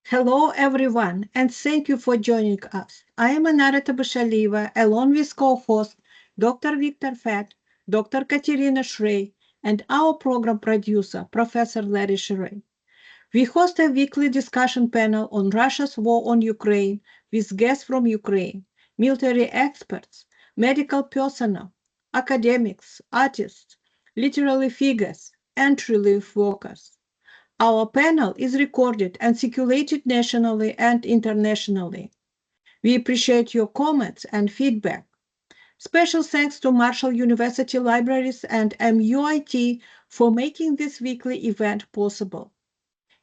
Hello, everyone, and thank you for joining us. I am Anarita Bashaliva, along with co-host Dr. Victor Fett, Dr. Katerina Shrey, and our program producer, Professor Larry Shrey. We host a weekly discussion panel on Russia's war on Ukraine with guests from Ukraine, military experts, medical personnel, academics, artists, literary figures, and relief workers. Our panel is recorded and circulated nationally and internationally. We appreciate your comments and feedback. Special thanks to Marshall University Libraries and MUIT for making this weekly event possible.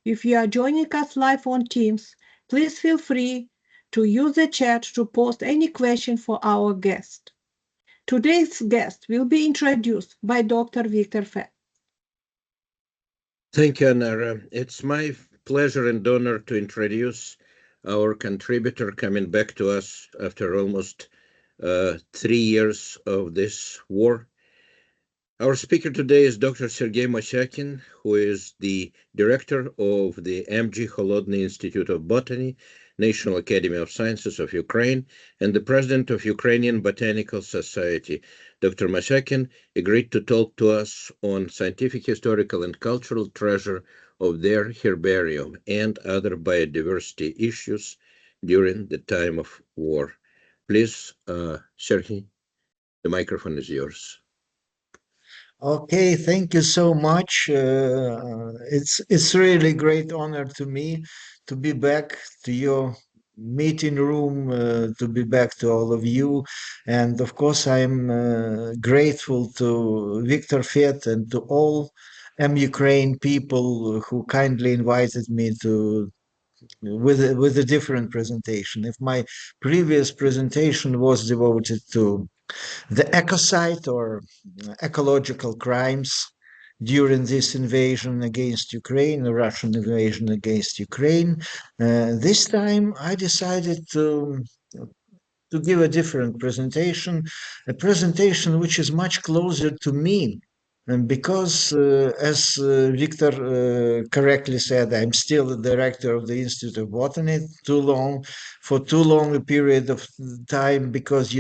If you are joining us live on Teams, please feel free to use the chat to post any question for our guest. Today's guest will be introduced by Dr. Victor Fett. Thank you, Anara. It's my pleasure and honor to introduce our contributor coming back to us after almost 3 years of this war. Our speaker today is Dr. Sergei Mosyakin, who is the director of the MG Kholodny Institute of Botany, National Academy of Sciences of Ukraine, and the president of Ukrainian Botanical Society. Dr. Mosyakin agreed to talk to us on scientific, historical, and cultural treasure of their herbarium and other biodiversity issues during the time of war. Please, Sergei, the microphone is yours. Okay, thank you so much. It's really great honor to me to be back to your meeting room, to be back to all of you, and of course I'm grateful to Victor Fett and to all Ukraine people who kindly invited me to with a different presentation. If my previous presentation was devoted to the ecocide or ecological crimes during this invasion against Ukraine, the Russian invasion against Ukraine. This time I decided to give a different presentation, a presentation which is much closer to me. And because, as Victor correctly said, I'm still the director of the Institute of Botany for too long a period of time, because,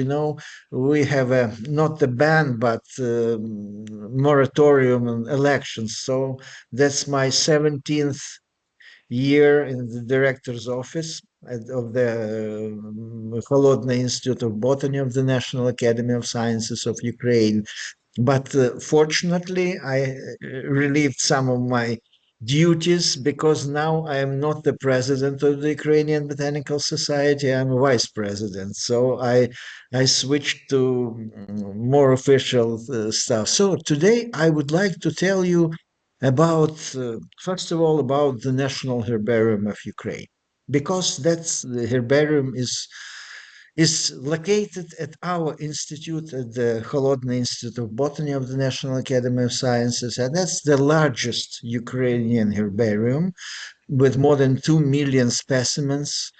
we have not a ban, but moratorium on elections. So that's my 17th year in the director's office of the Kholodny Institute of Botany of the National Academy of Sciences of Ukraine. But fortunately, I relieved some of my duties because now I am not the president of the Ukrainian Botanical Society. I'm a vice president. So I switched to more official stuff. So today I would like to tell you about, first of all, about the National Herbarium of Ukraine, because that's the herbarium is located at our institute, at the Kholodny Institute of Botany of the National Academy of Sciences, and that's the largest Ukrainian herbarium with more than 2 million specimens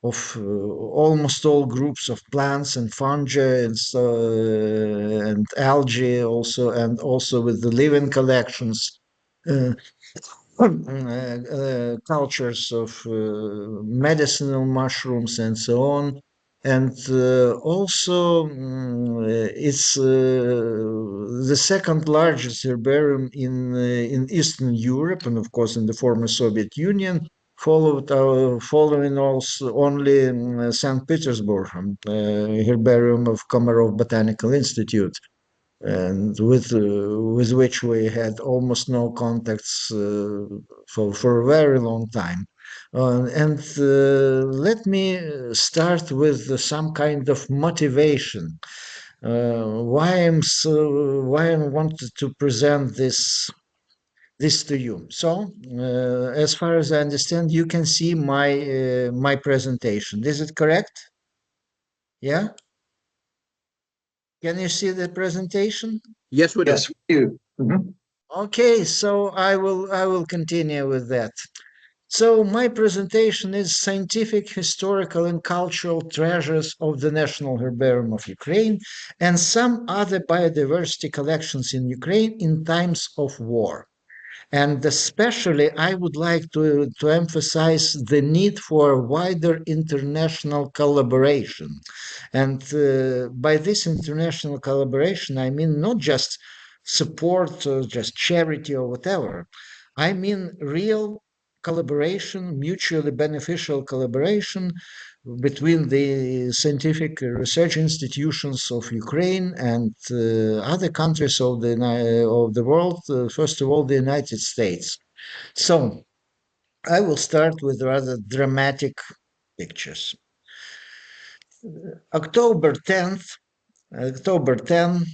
of almost all groups of plants and fungi and algae also, and also with the living collections, uh, cultures of medicinal mushrooms and so on. And also, it's the second largest herbarium in Eastern Europe, and of course in the former Soviet Union, following also only St. Petersburg herbarium of Komarov Botanical Institute, and with which we had almost no contacts for a very long time. And let me start with some kind of motivation. Why I wanted to present this to you. So, as far as I understand, you can see my presentation. Is it correct? Yeah. Can you see the presentation? Yes, we do. Yes, we do. Okay, so I will continue with that. So my presentation is Scientific, Historical and Cultural Treasures of the National Herbarium of Ukraine and some other biodiversity collections in Ukraine in times of war. And especially, I would like to emphasize the need for wider international collaboration. And by this international collaboration, I mean not just support or just charity or whatever. I mean real collaboration, mutually beneficial collaboration between the scientific research institutions of Ukraine and other countries of the world, first of all, the United States. So I will start with rather dramatic pictures. October 10th, October 10,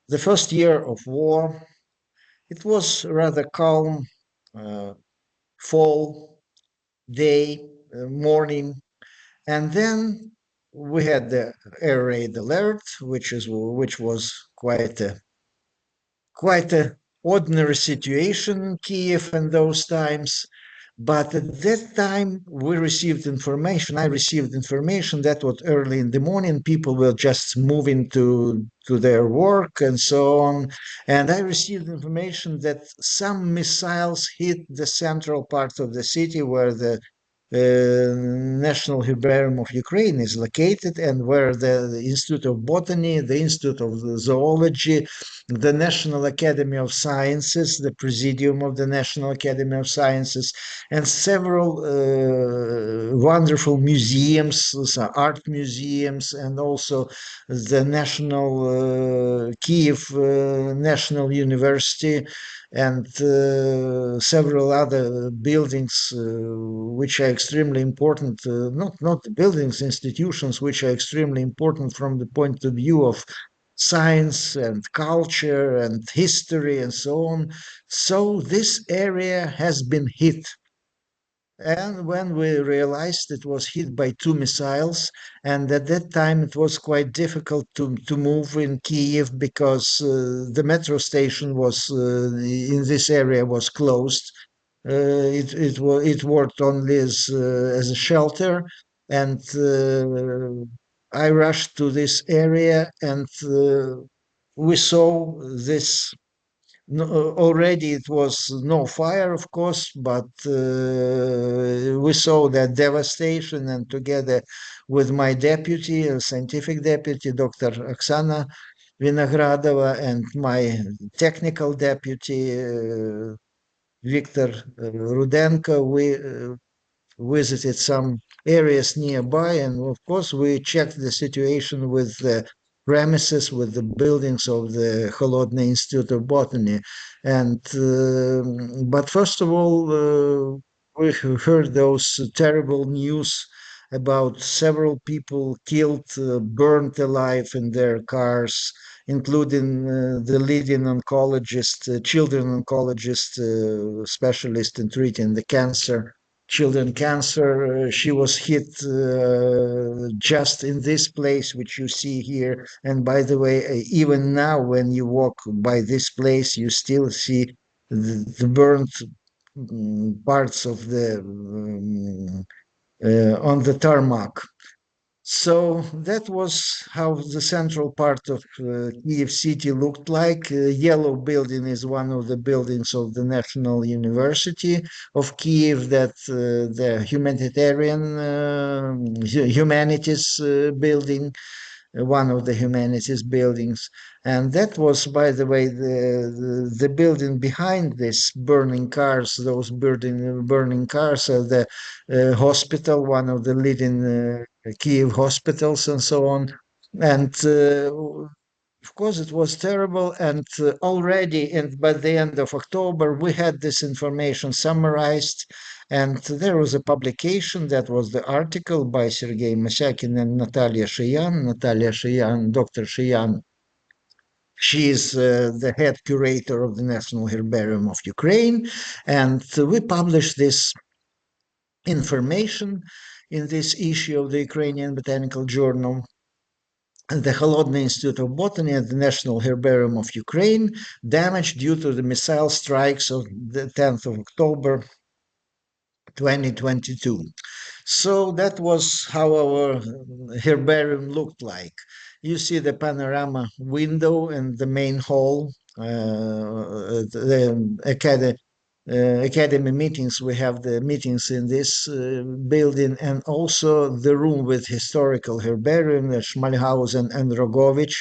the first year of war, it was rather calm uh, fall day, morning. And then we had the air raid alert, which was quite a ordinary situation in Kyiv in those times. But at that time, we received information. I received information that was early in the morning. People were just moving to their work and so on. And I received information that some missiles hit the central part of the city where the National Herbarium of Ukraine is located, and where the Institute of Botany, the Institute of Zoology, the National Academy of Sciences, the Presidium of the National Academy of Sciences, and several wonderful museums, art museums, and also the Kyiv National University, and several other buildings which are extremely important, not buildings, institutions which are extremely important from the point of view of science and culture and history and so on. So this area has been hit. And when we realized it was hit by two missiles, and at that time it was quite difficult to move in Kyiv because the metro station was in this area was closed. It worked only as a shelter, and I rushed to this area, and we saw this. No, already it was no fire, of course, but we saw that devastation, and together with my deputy, a scientific deputy, Dr. Oksana Vinogradova, and my technical deputy, Viktor Rudenko, we visited some areas nearby, and of course we checked the situation with the premises, with the buildings of the Kholodny Institute of Botany. And but first of all, we heard those terrible news about several people killed, burned alive in their cars, including the leading oncologist, children oncologist, specialist in treating the children cancer. She was hit just in this place, which you see here. And by the way, even now, when you walk by this place, you still see the burnt parts of the on the tarmac. So that was how the central part of Kyiv city looked like. Yellow building is one of the buildings of the National University of Kyiv, that the humanities building, one of the humanities buildings. And that was, by the way, the building behind this burning cars, those burning cars are the hospital, one of the leading Kyiv hospitals and so on. And of course, it was terrible. And already, by the end of October, we had this information summarized. And there was a publication that was the article by Sergei Mosyakin and Natalia Sheyan. Dr. Sheyan, she is the head curator of the National Herbarium of Ukraine. And we published this information in this issue of the Ukrainian Botanical Journal. And the Kholodny Institute of Botany and the National Herbarium of Ukraine damaged due to the missile strikes of the 10th of October 2022. So that was how our herbarium looked like. You see the panorama window and the main hall, the academy meetings. We have the meetings in this building, and also the room with historical herbarium, the Schmalhausen and Rogovich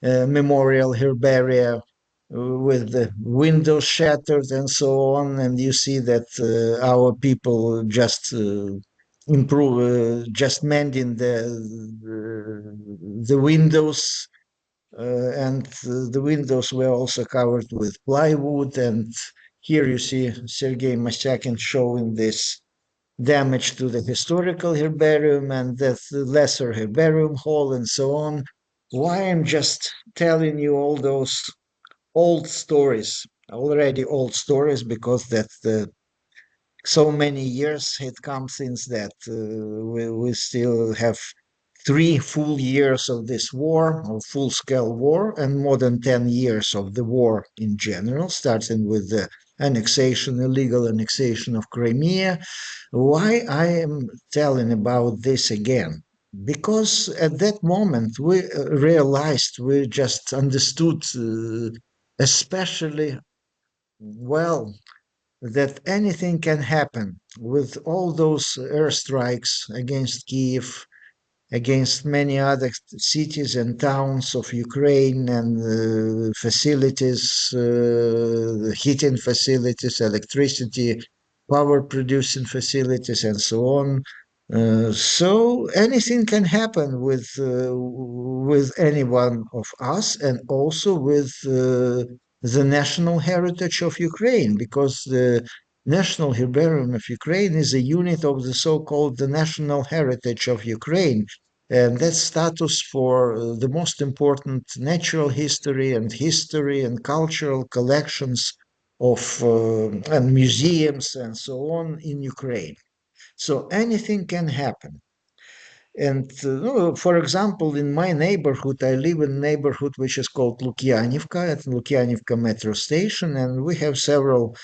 memorial herbaria with the windows shattered and so on. And you see that our people just just mending the windows, and the windows were also covered with plywood. And here you see Sergei Mosyakin showing this damage to the historical herbarium and the lesser herbarium hall and so on. Why I'm just telling you all those old stories, already old stories, because that's the so many years had come since that. We still have 3 full years of this war, of full-scale war, and more than 10 years of the war in general, starting with the annexation, illegal annexation of Crimea. Why I am telling about this again? Because at that moment we realized, we just understood, especially well, that anything can happen with all those airstrikes against Kyiv, against many other cities and towns of Ukraine, and facilities, heating facilities, electricity, power producing facilities, and so on. So anything can happen with any one of us, and also with the national heritage of Ukraine, because the National Herbarium of Ukraine is a unit of the so-called the national heritage of Ukraine, and that status for the most important natural history and cultural collections of and museums and so on in Ukraine. So anything can happen. And for example, in my neighborhood, I live in a neighborhood which is called Lukyanivka, at Lukyanivka metro station, and we have several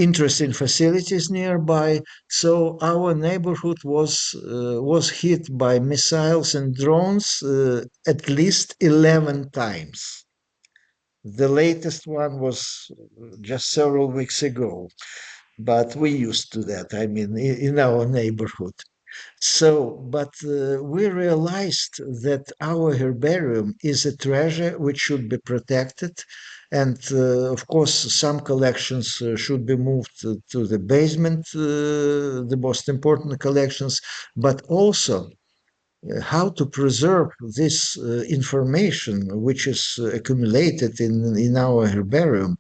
interesting facilities nearby. So our neighborhood was hit by missiles and drones at least 11 times. The latest one was just several weeks ago, but we used to that. I mean, in our neighborhood. So, but we realized that our herbarium is a treasure which should be protected. And of course, some collections should be moved to the basement, the most important collections, but also how to preserve this information which is accumulated in our herbarium,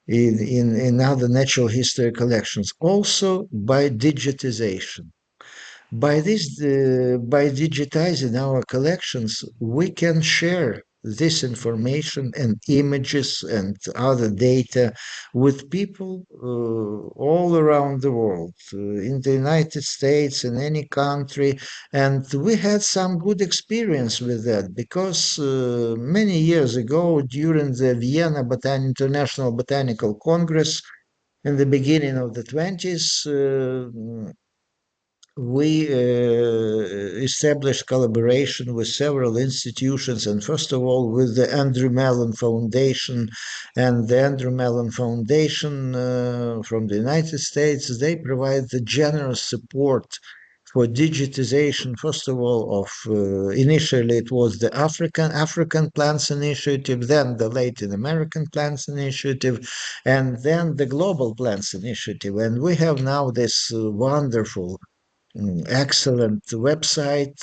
in other natural history collections, also by digitization. By digitizing our collections, we can share this information and images and other data with people all around the world, in the United States, in any country. And we had some good experience with that, because many years ago, during the Vienna International Botanical Congress, in the beginning of the 20s, we established collaboration with several institutions, and first of all with the Andrew Mellon Foundation. And the Andrew Mellon Foundation from the United States, they provide the generous support for digitization, first of all, of initially it was the African Plants Initiative, then the Latin American Plants Initiative, and then the Global Plants Initiative. And we have now this wonderful excellent website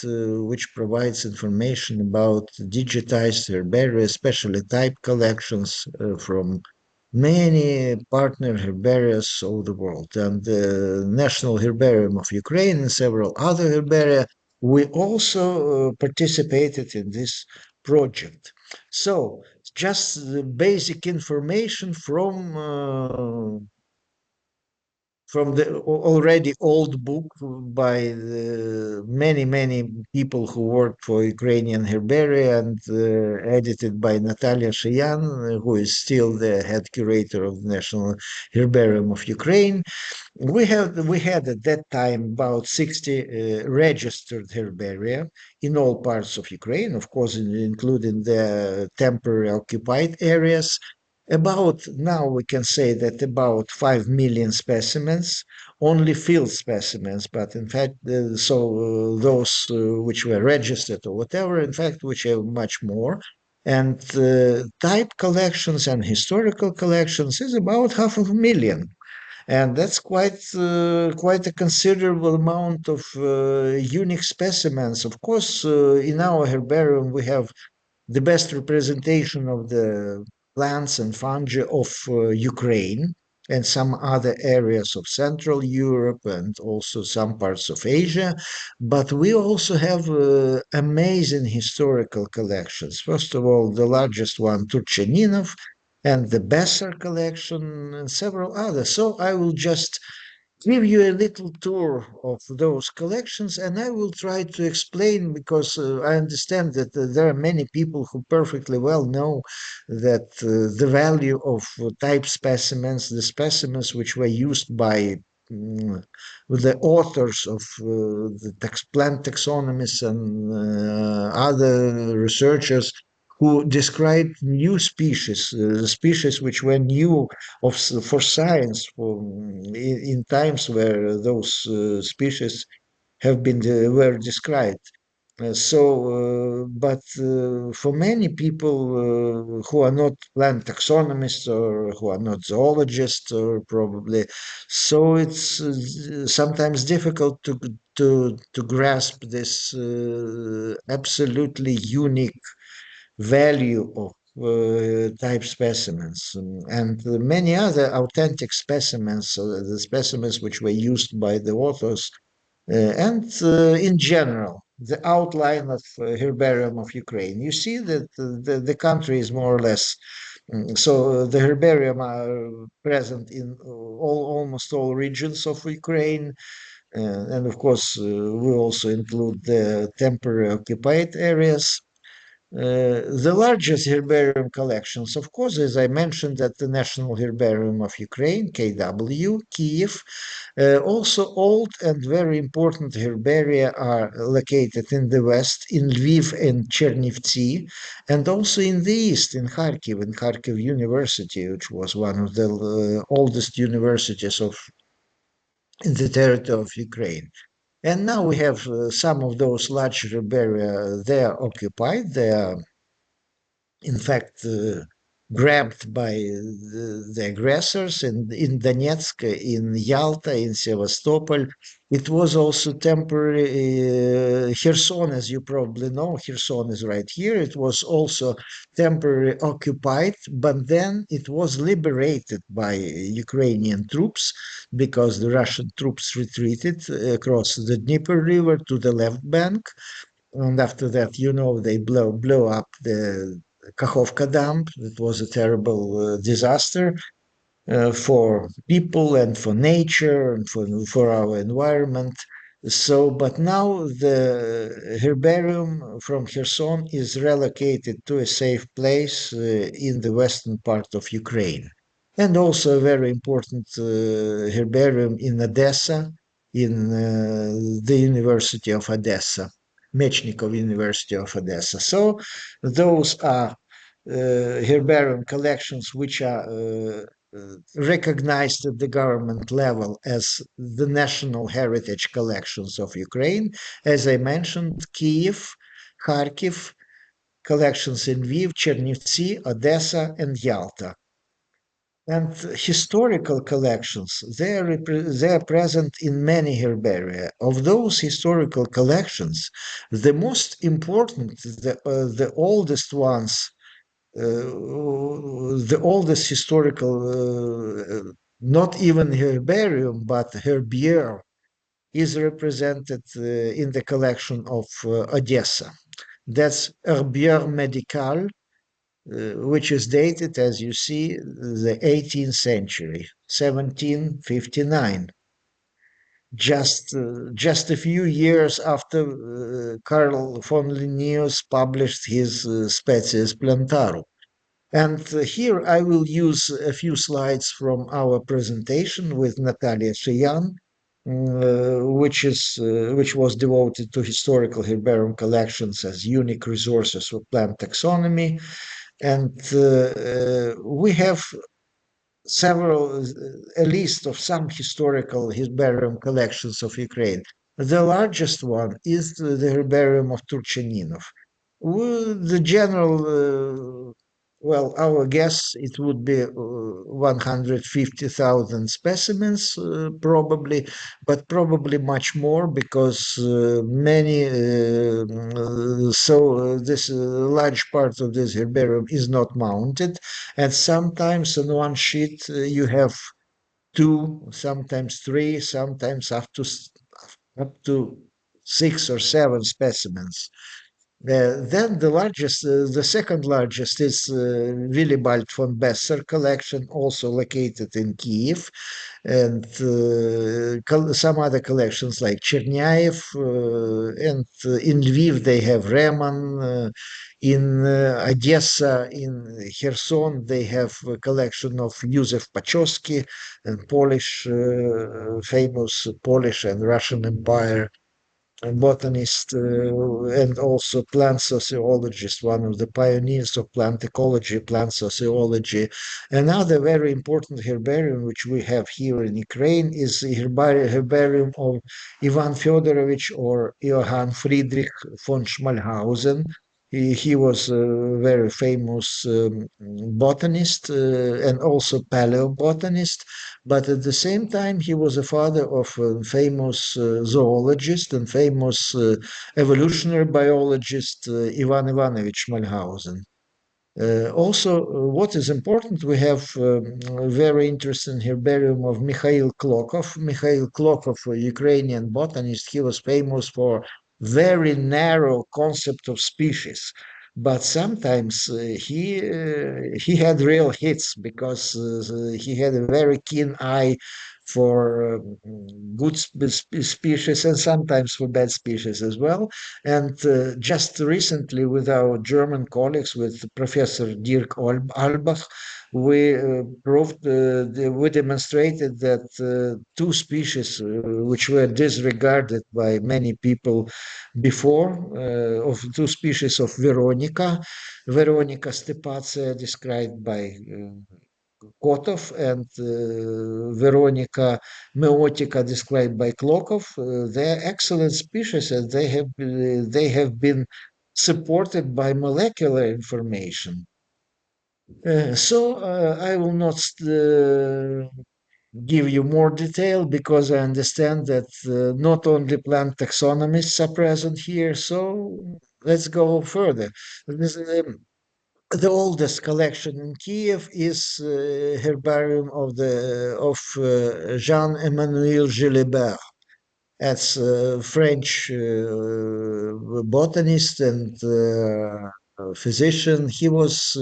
which provides information about digitized herbaria, especially type collections from many partner herbarias all the world, and the National Herbarium of Ukraine and several other herbaria. We also participated in this project. So just the basic information from the already old book by many people who worked for Ukrainian herbaria, and edited by Natalia Shayan, who is still the head curator of the National Herbarium of Ukraine. We had at that time about 60 registered herbaria in all parts of Ukraine, of course, including the temporary occupied areas. About now we can say that about 5 million specimens, only field specimens, but in fact, those which were registered or whatever, in fact, which are much more. And type collections and historical collections is about 500,000. And that's quite a considerable amount of unique specimens. Of course, in our herbarium, we have the best representation of the plants and fungi of Ukraine and some other areas of Central Europe and also some parts of Asia. But we also have amazing historical collections. First of all, the largest one, Turchaninov, and the Besser collection, and several others. So I will just give you a little tour of those collections, and I will try to explain because I understand that there are many people who perfectly well know that the value of type specimens, the specimens which were used by the authors of the plant taxonomists and other researchers who described new species which were new for science in times where those species have been were described. But for many people who are not plant taxonomists or who are not zoologists, or probably, so it's sometimes difficult to grasp this absolutely unique value of type specimens and many other authentic specimens, the specimens which were used by the authors, and in general, the outline of Herbarium of Ukraine. You see that the country is more or less. So the herbarium are present in almost all regions of Ukraine, and of course we also include the temporary occupied areas. The largest herbarium collections, of course, as I mentioned, at the National Herbarium of Ukraine, KW, Kyiv. Also, old and very important herbaria are located in the west, in Lviv and Chernivtsi, and also in the east, in Kharkiv University, which was one of the oldest universities in the territory of Ukraine. And now we have some of those large herbaria, they are occupied, they are in fact grabbed by the aggressors in Donetsk, in Yalta, in Sevastopol. It was also temporary. Kherson, as you probably know, Kherson is right here. It was also temporarily occupied, but then it was liberated by Ukrainian troops because the Russian troops retreated across the Dnieper River to the left bank, and after that, they blow up the Kakhovka Dam. It was a terrible disaster for people and for nature and for our environment. So, but now the herbarium from Kherson is relocated to a safe place in the western part of Ukraine. And also a very important herbarium in Odessa, in the University of Odessa, Mechnikov University of Odessa. So those are herbarium collections which are recognized at the government level as the national heritage collections of Ukraine. As I mentioned, Kyiv, Kharkiv, collections in Lviv, Chernivtsi, Odessa, and Yalta. And historical collections, they are present in many herbaria. Of those historical collections, the most important, the oldest ones, the oldest historical, not even herbarium, but herbier, is represented in the collection of Odessa. That's Herbier Medical, which is dated, as you see, the 18th century, 1759. Just a few years after Carl von Linnaeus published his Species Plantarum. And here I will use a few slides from our presentation with Natalia Sheyan, which was devoted to historical herbarium collections as unique resources for plant taxonomy. And we have a list of some historical herbarium collections of Ukraine. The largest one is the herbarium of Turchaninov. The general, our guess, it would be 150,000 specimens, probably, but probably much more because this large part of this herbarium is not mounted, and sometimes on one sheet you have two, sometimes three, sometimes up to 6 or 7 specimens. Then the second largest is Willibald von Besser collection, also located in Kyiv, and some other collections like Chernyaev, and in Lviv they have Reman, in Odessa, in Kherson they have a collection of Józef Pachowski and Polish, famous Polish and Russian Empire a botanist, and also plant sociologist, one of the pioneers of plant ecology, plant sociology. Another very important herbarium which we have here in Ukraine is the herbarium of Ivan Fyodorovich or Johann Friedrich von Schmalhausen. He was a very famous botanist and also paleobotanist, but at the same time, he was a father of a famous zoologist and famous evolutionary biologist, Ivan Ivanovich Schmalhausen. What is important, we have a very interesting herbarium of Mikhail Klokov. Mikhail Klokov, a Ukrainian botanist, he was famous for very narrow concept of species. But sometimes he had real hits because he had a very keen eye for good species and sometimes for bad species as well. And just recently, with our German colleagues, with Professor Dirk Albach, we demonstrated that two species which were disregarded by many people before, of two species of Veronica stepacea, described by Kotov, and Veronica meotica, described by Klokov. They're excellent species, and they have been supported by molecular information. I will not give you more detail because I understand that not only plant taxonomists are present here. So let's go further. The oldest collection in Kiev is herbarium of Jean-Emmanuel Gilibert. That's a French botanist and physician. He was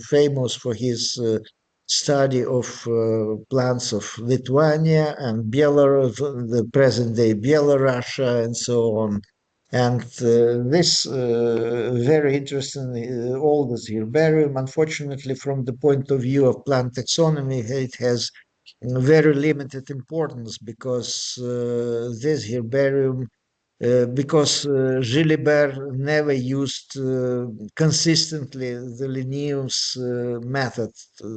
famous for his study of plants of Lithuania and Belarus, the present-day Belarus, and so on. And this very interesting oldest herbarium, unfortunately, from the point of view of plant taxonomy, it has very limited importance because this herbarium, because Gilibert never used consistently the Linnaeus method,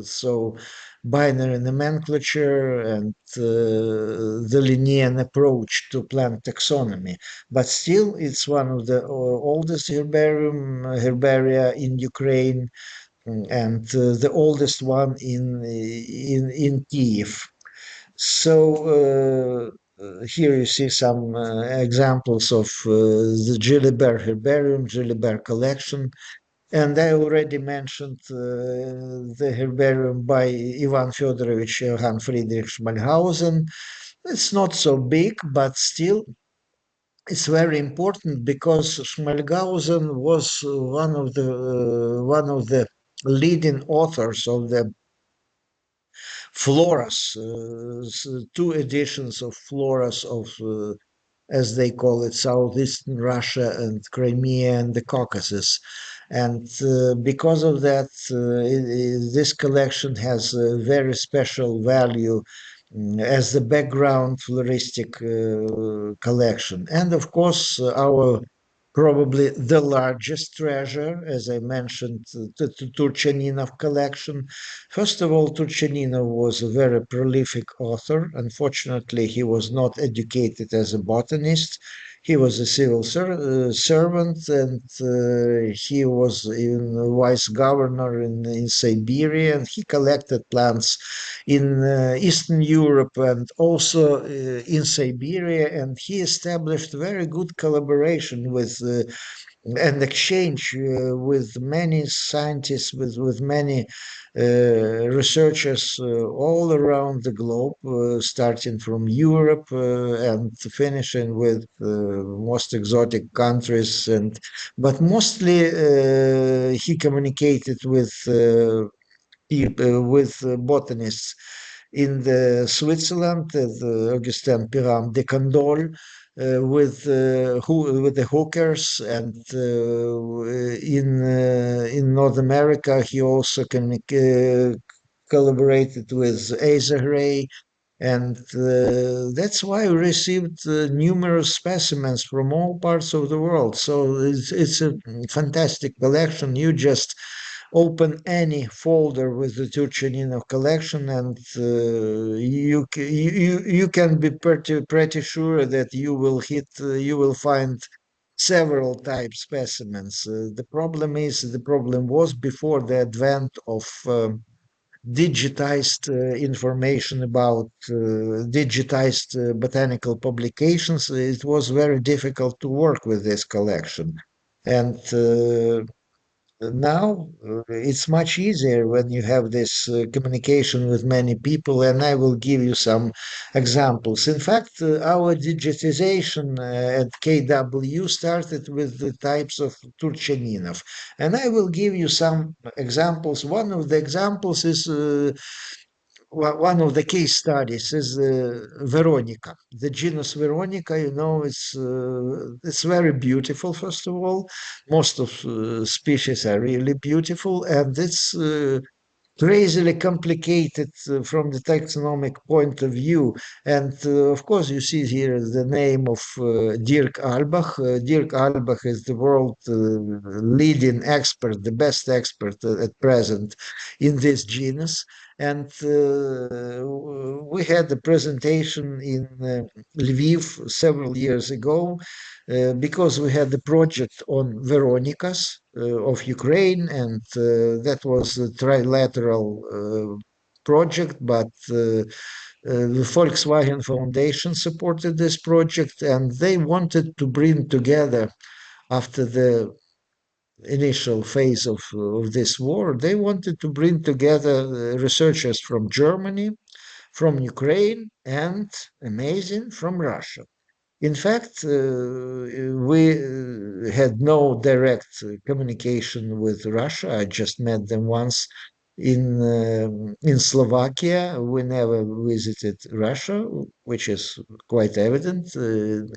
so binary nomenclature and the Linnaean approach to plant taxonomy. But still, it's one of the oldest herbaria in Ukraine, and the oldest one in Kyiv. So here you see some examples of the Gilibert herbarium, Gilibert collection. And I already mentioned the herbarium by Ivan Fyodorovich Johann Friedrich Schmalhausen. It's not so big, but still it's very important because Schmalhausen was one of the leading authors of the floras, two editions of floras of, as they call it, southeastern Russia and Crimea and the Caucasus. And because of that, this collection has a very special value as the background floristic collection. And of course, our probably the largest treasure, as I mentioned, the Turchaninov collection. First of all, Turchaninov was a very prolific author. Unfortunately, he was not educated as a botanist. He was a civil servant, and he was a vice governor in Siberia, and he collected plants in Eastern Europe and also in Siberia, and he established very good collaboration with and exchange with many scientists, with many researchers all around the globe, starting from Europe and finishing with most exotic countries. And but mostly he communicated with botanists in the Switzerland, the Augustin Piram de Candolle, with the hookers, and in North America he also collaborated with Asa Gray, and that's why we received numerous specimens from all parts of the world. So it's a fantastic collection. You just open any folder with the Turchaninov collection, and you can be pretty sure that you will find several type specimens. The problem was before the advent of digitized information about digitized botanical publications. It was very difficult to work with this collection, and now it's much easier when you have this communication with many people, and I will give you some examples. In fact, our digitization at KW started with the types of Turchaninov, and I will give you some examples. One of the examples is one of the case studies is Veronica. The genus Veronica, it's very beautiful. First of all, most of species are really beautiful, and it's crazily complicated from the taxonomic point of view. And of course, you see here the name of Dirk Albach. Dirk Albach is the world leading expert, the best expert at present in this genus. And we had a presentation in Lviv several years ago because we had the project on Veronicas of Ukraine, and that was a trilateral project, but the Volkswagen Foundation supported this project, and they wanted to bring together, after the initial phase of this war, they wanted to bring together researchers from Germany, from Ukraine, and amazing, from Russia. In fact, we had no direct communication with Russia. I just met them once in Slovakia. We never visited Russia, which is quite evident,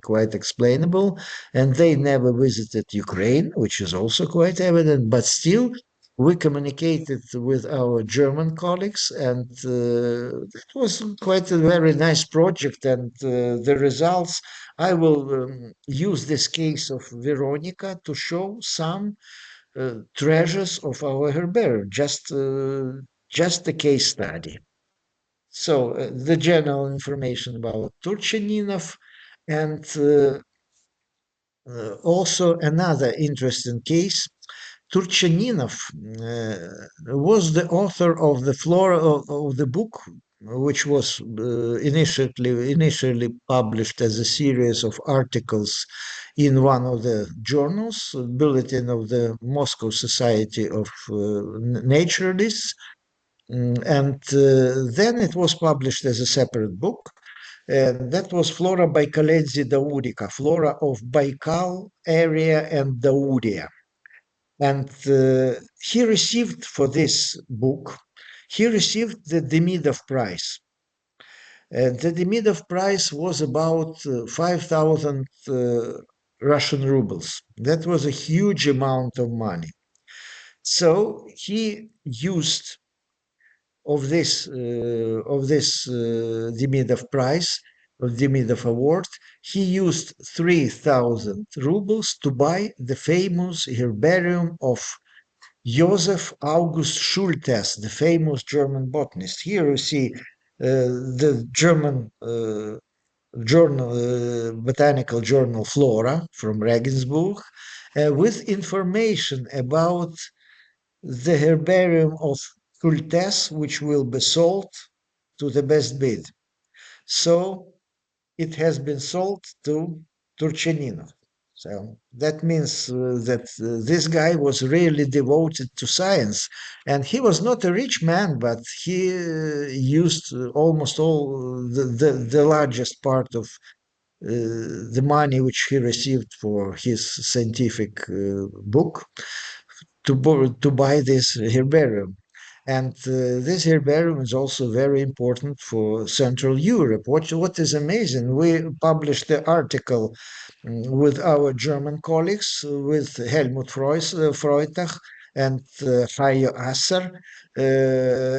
quite explainable, and they never visited Ukraine, which is also quite evident. But still, we communicated with our German colleagues, and it was quite a very nice project. And the results, I will use this case of Veronica to show some treasures of our herbarium, just a case study. So the general information about Turchaninov, and also another interesting case. Turchaninov was the author of the flora of the book, which was initially published as a series of articles in one of the journals, Bulletin of the Moscow Society of Naturalists, and then it was published as a separate book. And that was Flora Baikalensi Daurica, Flora of Baikal area and Dauria. And he received for this book, he received the Demidov Prize. And the Demidov Prize was about 5,000 Russian rubles. That was a huge amount of money. So he used of this Demidov Prize of Demidov Award, he used 3,000 rubles to buy the famous herbarium of Joseph August Schultes, the famous German botanist. Here you see the German botanical journal Flora from Regensburg, with information about the herbarium of Schultes, which will be sold to the best bid. So it has been sold to Turchaninov. So that means that this guy was really devoted to science. And he was not a rich man, but he used almost all the largest part of the money which he received for his scientific book to buy this herbarium. And this herbarium is also very important for Central Europe. What is amazing, we published the article with our German colleagues, with Helmut Freutag and Hayo Asser,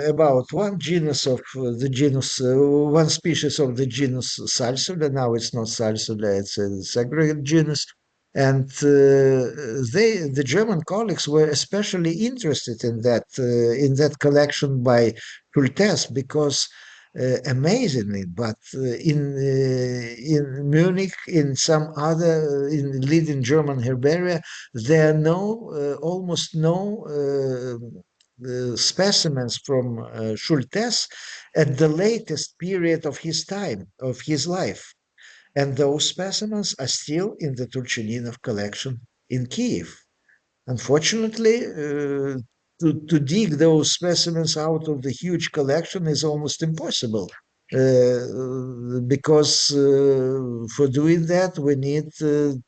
about one genus of the genus, one species of the genus Salsula. Now it's not Salsula, it's a segregate genus. And the German colleagues were especially interested in that collection by Schultes because amazingly, but in Munich, in some other in leading German herbaria, there are almost no specimens from Schultes at the latest period of his time, of his life. And those specimens are still in the Turchaninov collection in Kyiv. Unfortunately, to dig those specimens out of the huge collection is almost impossible. Because for doing that, we need to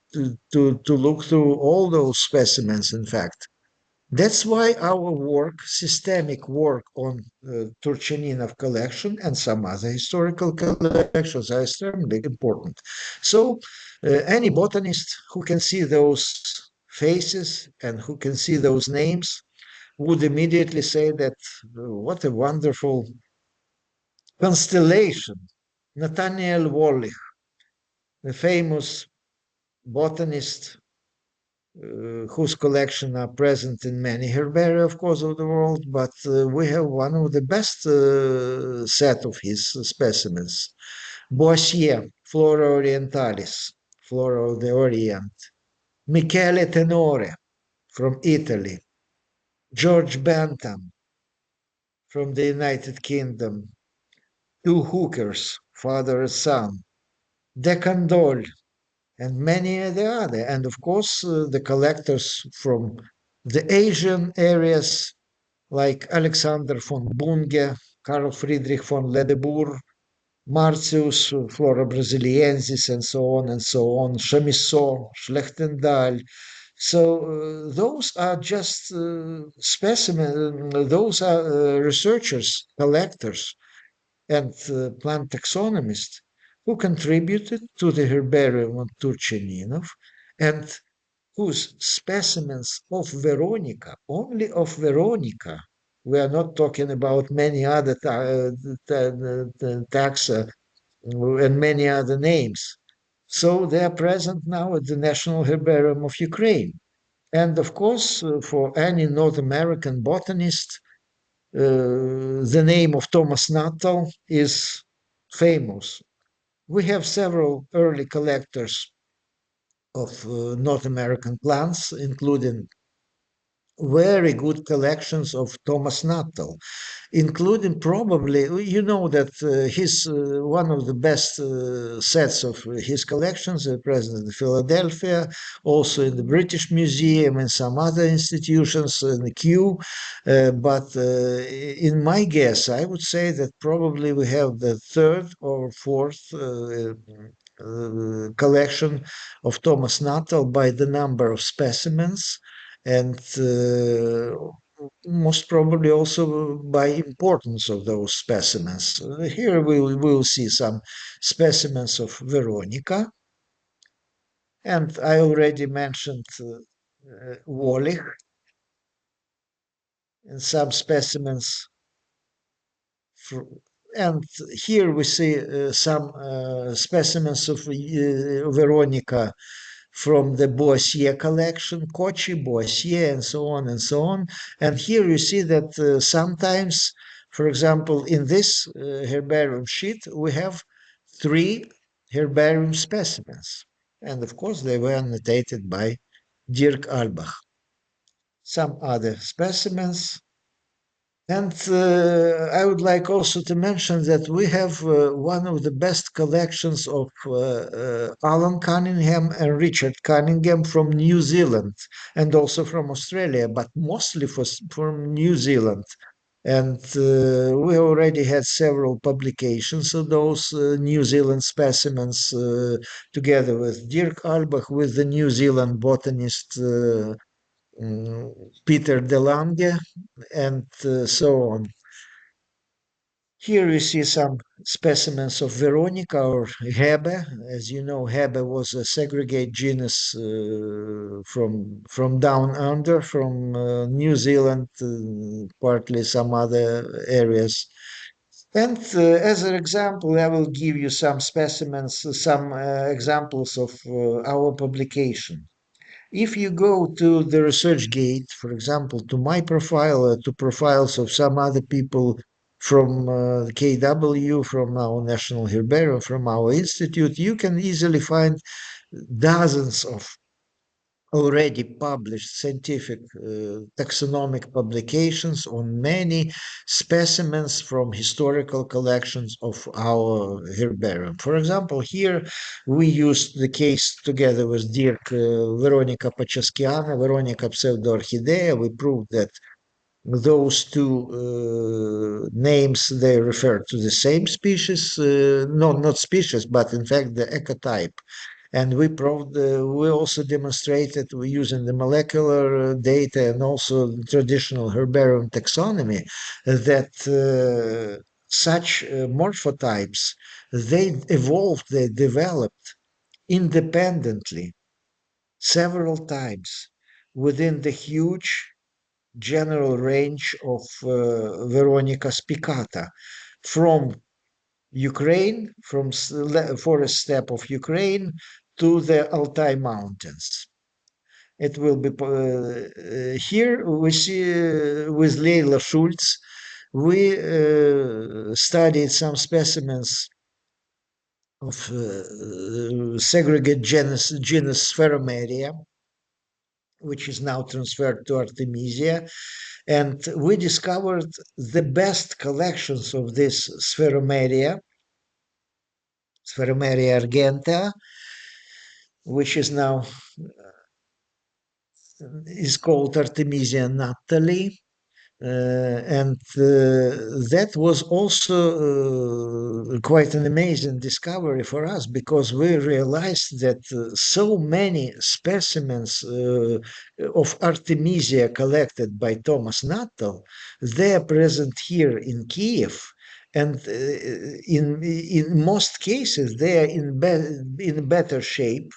look through all those specimens, in fact. That's why our work, systemic work on Turchaninov collection and some other historical collections are extremely important. So any botanist who can see those faces and who can see those names would immediately say that what a wonderful constellation. Nathaniel Wallich, the famous botanist whose collection are present in many herbaria, of course, of the world, but we have one of the best set of his specimens. Boissier, Flora Orientalis, Flora of the Orient. Michele Tenore from Italy. George Bantam from the United Kingdom. Two hookers, father and son. Decandol, and many other. And of course, the collectors from the Asian areas like Alexander von Bunge, Carl Friedrich von Ledebour, Martius, Flora Brasiliensis, and so on and so on, Chamisso, Schlechtendal. So those are just specimens, those are researchers, collectors, and plant taxonomists who contributed to the herbarium of Turchaninov and whose specimens of Veronica, only of Veronica, we are not talking about many other taxa and many other names. So they are present now at the National Herbarium of Ukraine. And of course, for any North American botanist, the name of Thomas Nuttall is famous. We have several early collectors of North American plants, including very good collections of Thomas Nuttall, including probably, you know, that his one of the best sets of his collections are present in Philadelphia, also in the British Museum and some other institutions in the Kew. But in my guess, I would say that probably we have the third or fourth collection of Thomas Nuttall by the number of specimens and most probably also by importance of those specimens. Here we will see some specimens of Veronica, and I already mentioned Wallich, and some specimens And here we see some specimens of Veronica from the Boissier collection, Kochi, Boissier, and so on and so on. And here you see that sometimes, for example, in this herbarium sheet, we have 3 herbarium specimens. And of course, they were annotated by Dirk Albach. Some other specimens. And I would like also to mention that we have one of the best collections of Alan Cunningham and Richard Cunningham from New Zealand and also from Australia, but mostly from New Zealand. And we already had several publications of those New Zealand specimens together with Dirk Albach, with the New Zealand botanist Peter De Lange, and so on. Here you see some specimens of Veronica or Hebe. As you know, Hebe was a segregate genus from down under, from New Zealand, partly some other areas. And as an example, I will give you some specimens, some examples of our publication. If you go to the research gate, for example, to my profile, to profiles of some other people from the KW, from our National Herbarium, from our institute, you can easily find dozens of already published scientific taxonomic publications on many specimens from historical collections of our herbarium. For example, here we used the case together with Dirk Veronica Pachaskiana, Veronica pseudoorchidea. We proved that those two names, they refer to the same species, no, not species, but in fact the ecotype. And we proved, we also demonstrated using the molecular data and also the traditional herbarium taxonomy that such morphotypes, they evolved, they developed independently several times within the huge general range of Veronica spicata from Ukraine, from forest steppe of Ukraine to the Altai Mountains. It will be here we see with Leila Schultz, we studied some specimens of segregate genus Spheromeria, which is now transferred to Artemisia. And we discovered the best collections of this Spheromeria argentea, which is now is called Artemisia natali. And that was also quite an amazing discovery for us, because we realized that so many specimens of Artemisia collected by Thomas Nuttall, they are present here in Kyiv. And in most cases, they are in better shape,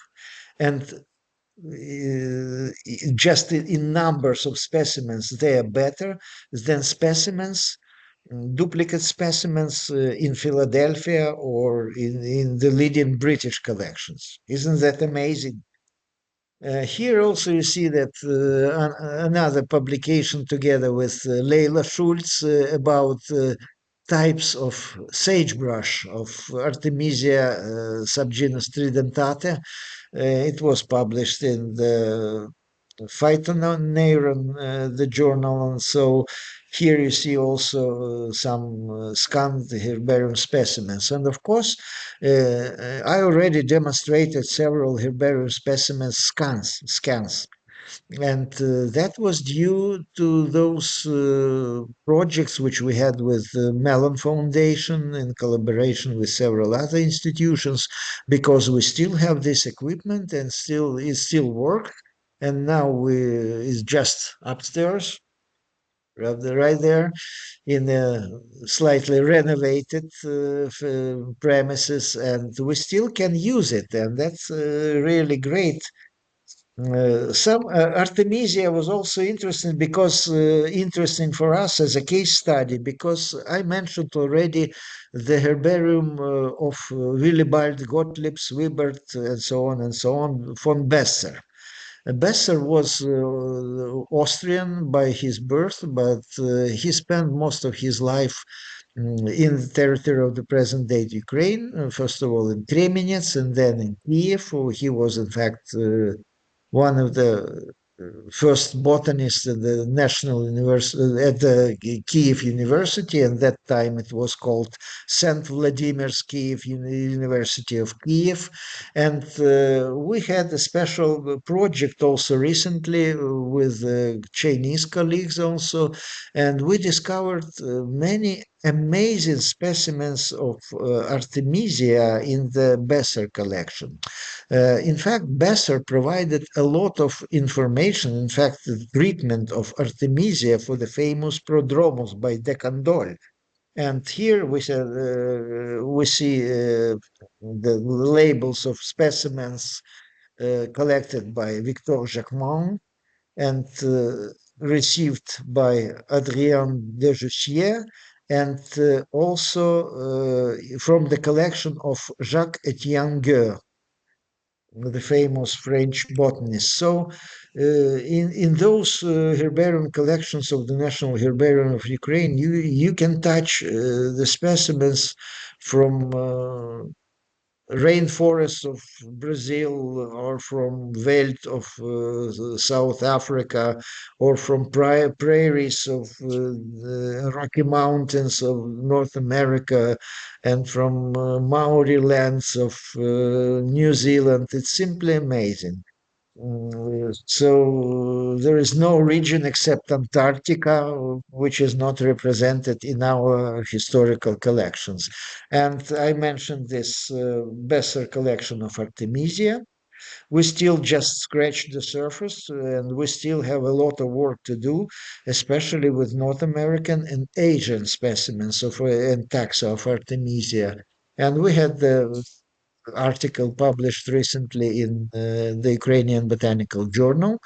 and just in numbers of specimens, they are better than specimens, duplicate specimens in Philadelphia or in the leading British collections. Isn't that amazing? Here also you see that another publication together with Leila Schultz about types of sagebrush of Artemisia subgenus Tridentate. It was published in the Phytoneuron, the journal, and so here you see also some scanned herbarium specimens. And of course, I already demonstrated several herbarium specimens scans. And that was due to those projects which we had with the Mellon Foundation in collaboration with several other institutions, because we still have this equipment and it still works. And now it's just upstairs, right there, in a slightly renovated premises, and we still can use it, and that's really great. Some Artemisia was also interesting for us as a case study because I mentioned already the herbarium of Willibald Gottlieb Swibert and so on von Besser. Besser was Austrian by his birth, but he spent most of his life in the territory of the present day Ukraine, first of all in Kremenets and then in Kyiv. He was, in fact, one of the first botanists at the National University, at the Kyiv University, and that time it was called St. Vladimir's Kyiv University of Kyiv. And we had a special project also recently with Chinese colleagues also, and we discovered many amazing specimens of Artemisia in the Besser collection. In fact, Besser provided a lot of information. In fact, the treatment of Artemisia for the famous prodromos by De Candolle. And here we see the labels of specimens collected by Victor Jacquemont and received by Adrien Dejussier, and also from the collection of Jacques Etienne Gueux, the famous French botanist. So, in those herbarium collections of the National Herbarium of Ukraine, you can touch the specimens from rainforests of Brazil or from veld of South Africa or from prairies of the Rocky Mountains of North America and from Maori lands of New Zealand. It's simply amazing. So there is no region except Antarctica which is not represented in our historical collections. And I mentioned this Besser collection of Artemisia. We still just scratched the surface and we still have a lot of work to do, especially with North American and Asian specimens of and taxa of Artemisia. And we had the article published recently in the Ukrainian Botanical Journal,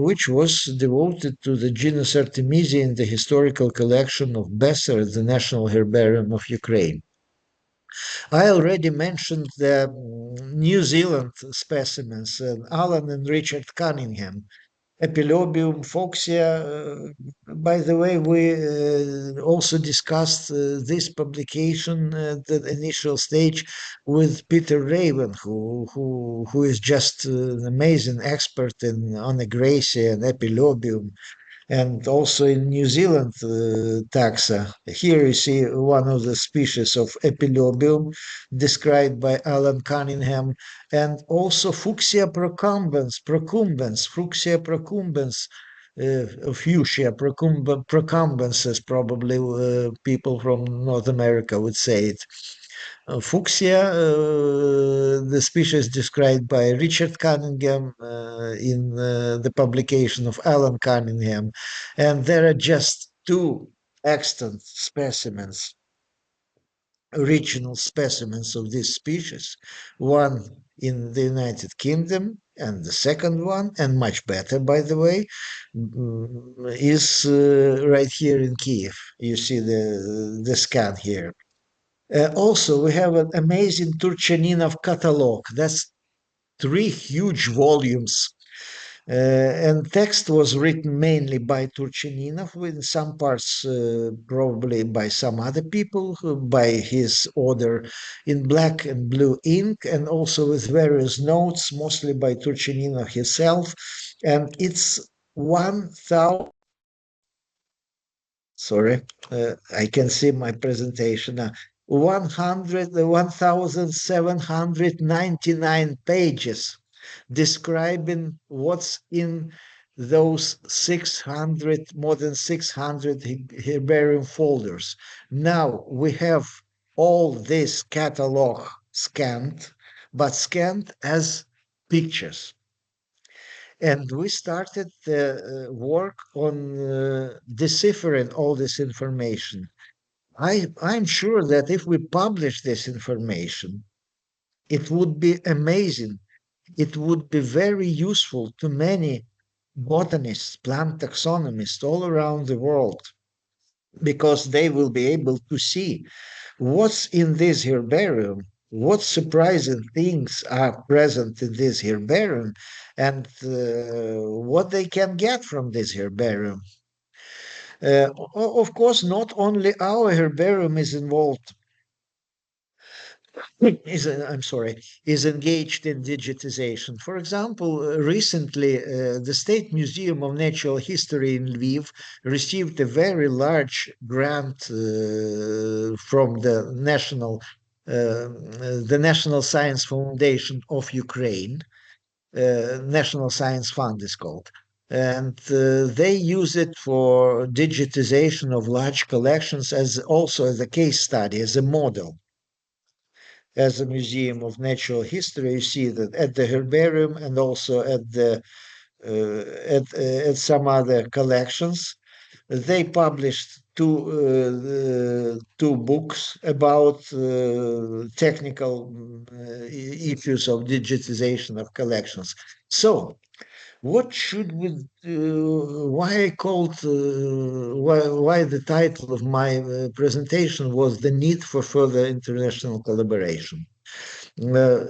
which was devoted to the genus Artemisia in the historical collection of Besser at the National Herbarium of Ukraine. I already mentioned the New Zealand specimens, Alan and Richard Cunningham. Epilobium fuchsia. By the way, we also discussed this publication at the initial stage with Peter Raven, who is just an amazing expert in Onagraceae and Epilobium, and also in New Zealand taxa. Here you see one of the species of Epilobium described by Alan Cunningham, and also Fuchsia procumbens, Fuchsia procumbens, Fuchsia procumbens, as probably people from North America would say it. Fuchsia, the species described by Richard Cunningham in the publication of Alan Cunningham. And there are just two extant specimens, original specimens of this species, one in the United Kingdom, and the second one, and much better, by the way, is right here in Kyiv. You see the scan here. Also, we have an amazing Turchaninov catalog. That's 3 huge volumes. And text was written mainly by Turchaninov, in some parts probably by some other people, by his order in black and blue ink, and also with various notes, mostly by Turchaninov himself. And it's 1,000. Sorry, I can see my presentation now. 1,799 pages describing what's in those 600, more than 600 herbarium folders. Now we have all this catalog scanned, but scanned as pictures. And we started the work on deciphering all this information. I'm sure that if we publish this information, it would be amazing. it would be very useful to many botanists, plant taxonomists all around the world, because they will be able to see what's in this herbarium, what surprising things are present in this herbarium, and what they can get from this herbarium. Of course, not only our herbarium is involved, is engaged in digitization. For example, recently, the State Museum of Natural History in Lviv received a very large grant from the National Science Foundation of Ukraine. National Science Fund is called. And they use it for digitization of large collections as also as a case study, as a model. As a museum of natural history, you see that at the herbarium and also at the at some other collections, they published two books about technical issues of digitization of collections. So what should we why I called why the title of my presentation was the need for further international collaboration.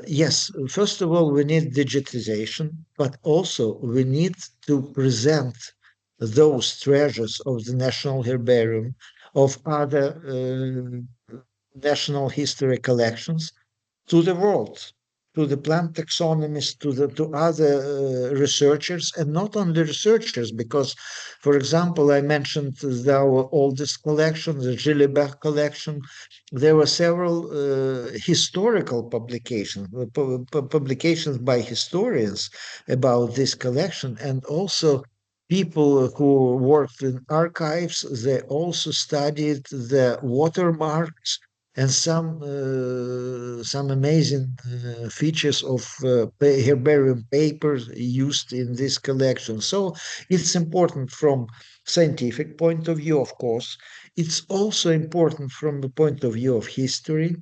Yes, first of all, we need digitization, but also we need to present those treasures of the National Herbarium, of other national history collections to the world, to the plant taxonomists, to other researchers, and not only researchers, because, for example, I mentioned our oldest collection, the Gilibert collection. There were several historical publications, publications by historians about this collection, and also people who worked in archives. They also studied the watermarks and some amazing features of herbarium papers used in this collection. So it's important from scientific point of view, of course. It's also important from the point of view of history.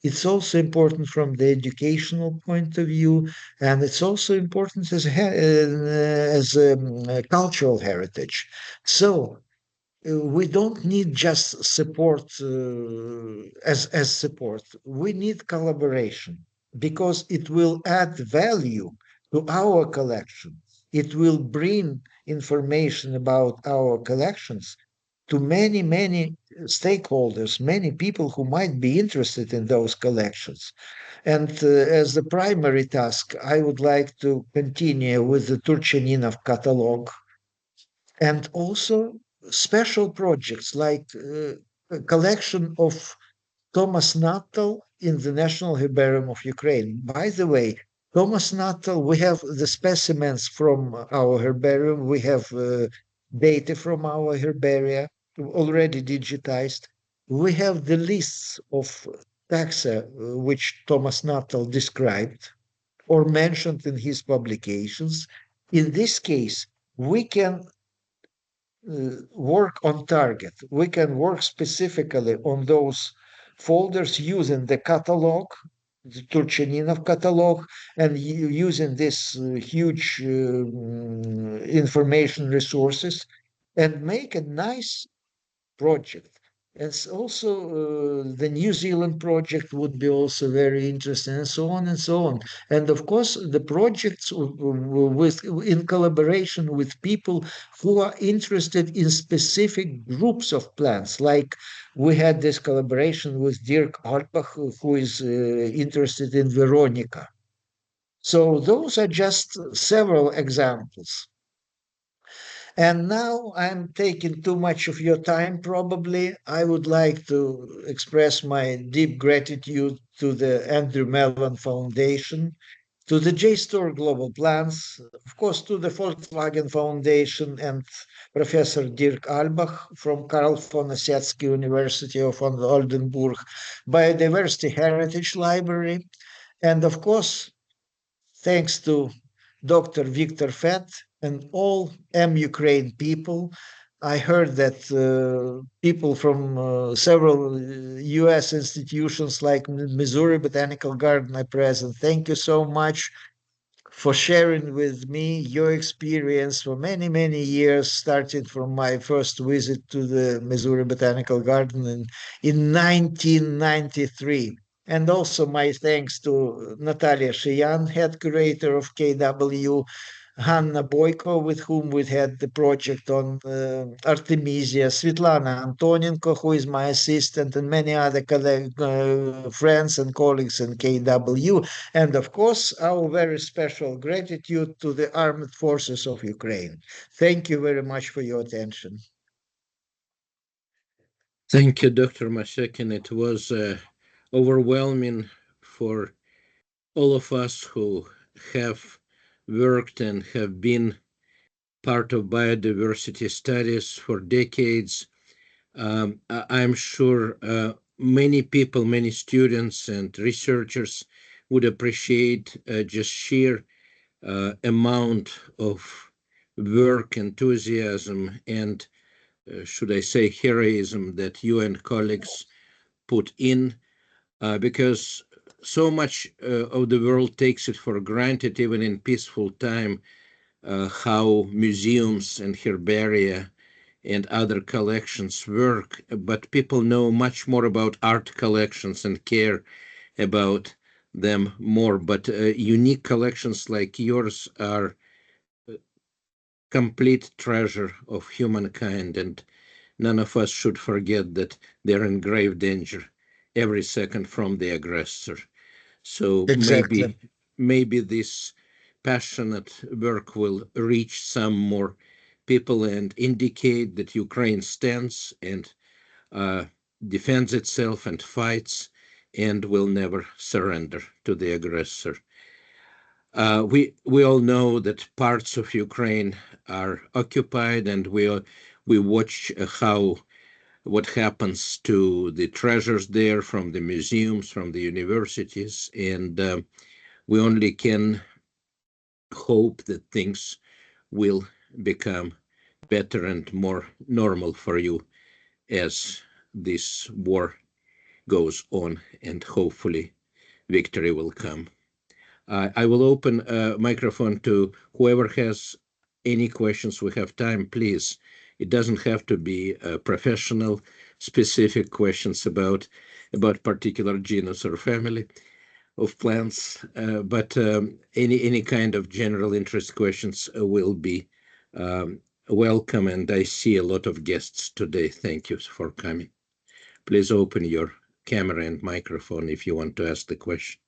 It's also important from the educational point of view, and it's also important as a cultural heritage. So we don't need just support as support. We need collaboration because it will add value to our collection. It will bring information about our collections to many stakeholders, many people who might be interested in those collections. And as the primary task, I would like to continue with the Turchaninov catalog, and also special projects like a collection of Thomas Nuttall in the National Herbarium of Ukraine. By the way, Thomas Nuttall, we have the specimens from our herbarium, we have data from our herbaria already digitized. We have the lists of taxa which Thomas Nuttall described or mentioned in his publications. In this case, we can work on target. We can work specifically on those folders using the catalog, the Turchaninov catalog, and using this huge information resources, and make a nice project. And also, the New Zealand project would be also very interesting, and so on and so on. And of course, the projects with in collaboration with people who are interested in specific groups of plants. Like we had this collaboration with Dirk Alpach, who is interested in Veronica. So those are just several examples. And now I'm taking too much of your time, probably. I would like to express my deep gratitude to the Andrew Mellon Foundation, to the JSTOR Global Plans, of course, to the Volkswagen Foundation and Professor Dirk Albach from Karl von Ossetsky University of Oldenburg, Biodiversity Heritage Library, and of course, thanks to Dr. Victor Fett and all MUkraine people. I heard that people from several US institutions like Missouri Botanical Garden are present. Thank you so much. for sharing with me your experience for many, many years, starting from my first visit to the Missouri Botanical Garden in 1993. And also my thanks to Natalia Shiyan, head curator of KW, Hanna Boyko, with whom we had the project on Artemisia, Svetlana Antonenko, who is my assistant, and many other friends and colleagues in KW. And of course, our very special gratitude to the armed forces of Ukraine. Thank you very much for your attention. Thank you, Dr. Mosyakin. It was overwhelming for all of us who have worked and have been part of biodiversity studies for decades. I'm sure many people, many students and researchers would appreciate just sheer amount of work, enthusiasm, and should I say heroism that you and colleagues put in, because so much of the world takes it for granted, even in peaceful time, how museums and herbaria and other collections work, but people know much more about art collections and care about them more. But unique collections like yours are complete treasure of humankind, and none of us should forget that they're in grave danger every second from the aggressor. So Exactly. maybe this passionate work will reach some more people and indicate that Ukraine stands and uh, defends itself and fights and will never surrender to the aggressor. We all know that parts of Ukraine are occupied, and we watch how what happens to the treasures there from the museums, from the universities, and we only can hope that things will become better and more normal for you as this war goes on, and hopefully victory will come. I will open a microphone to whoever has any questions. We have time, please. It doesn't have to be professional, specific questions about particular genus or family of plants, but any kind of general interest questions will be welcome. And I see a lot of guests today. Thank you for coming. Please open your camera and microphone if you want to ask the question.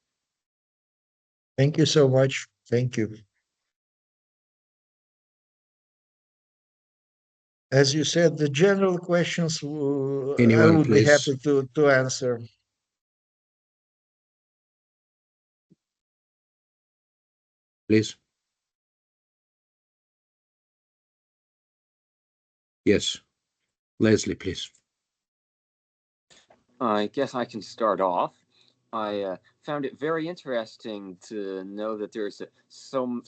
Thank you so much. Thank you. As you said, the general questions I Anyone, would be please, happy to answer. please. Yes, Leslie, please. I guess I can start off. I found it very interesting to know that there's so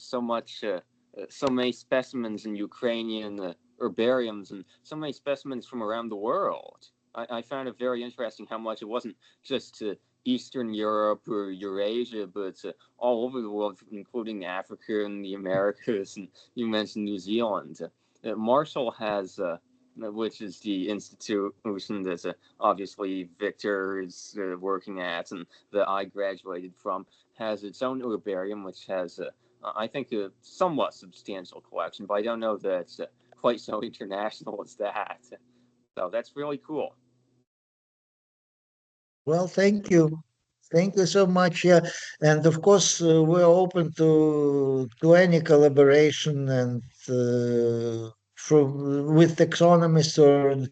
many specimens in Ukrainian herbariums and so many specimens from around the world. I found it very interesting how much it wasn't just Eastern Europe or Eurasia, but all over the world, including Africa and the Americas, and you mentioned New Zealand. Marshall has which is the institution that obviously Victor is working at and that I graduated from, has its own herbarium, which has, I think, a somewhat substantial collection, but I don't know that it's quite so international as that. So that's really cool. Well, thank you. Thank you so much. Yeah, and of course we're open to any collaboration and from with taxonomists or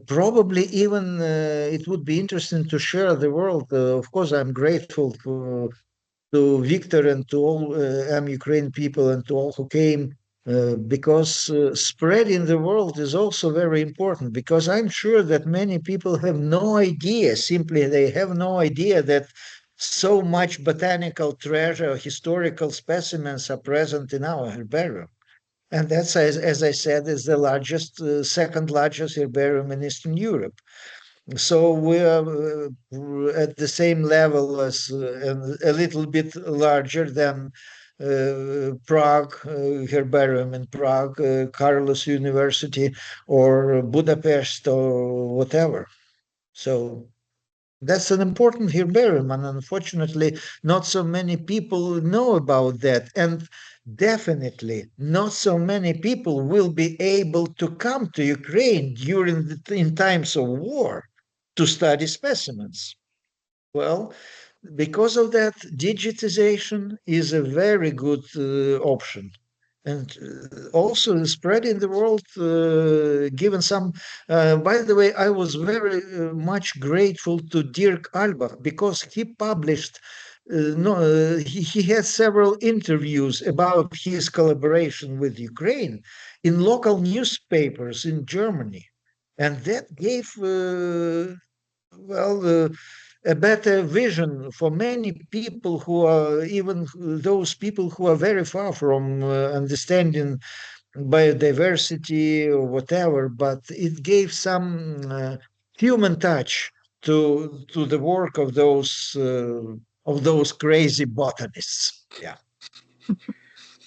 probably even it would be interesting to share the world. Of course, I'm grateful to Victor and to all Ukraine people and to all who came because spreading the world is also very important because I'm sure that many people have no idea, simply they have no idea that so much botanical treasure, historical specimens are present in our herbarium. And that's, as I said, is the largest, second largest herbarium in Eastern Europe. So we are at the same level as and a little bit larger than Prague Herbarium in Prague, Carlos University, or Budapest, or whatever. So that's an important herbarium, and unfortunately, not so many people know about that. And definitely, not so many people will be able to come to Ukraine in times of war to study specimens. Well, because of that, digitization is a very good option. And also spreading the world, given some. By the way, I was very much grateful to Dirk Albach because he published. No, he had several interviews about his collaboration with Ukraine in local newspapers in Germany, and that gave a better vision for many people who are even those people who are very far from understanding biodiversity or whatever, but it gave some human touch to the work of those crazy botanists. Yeah.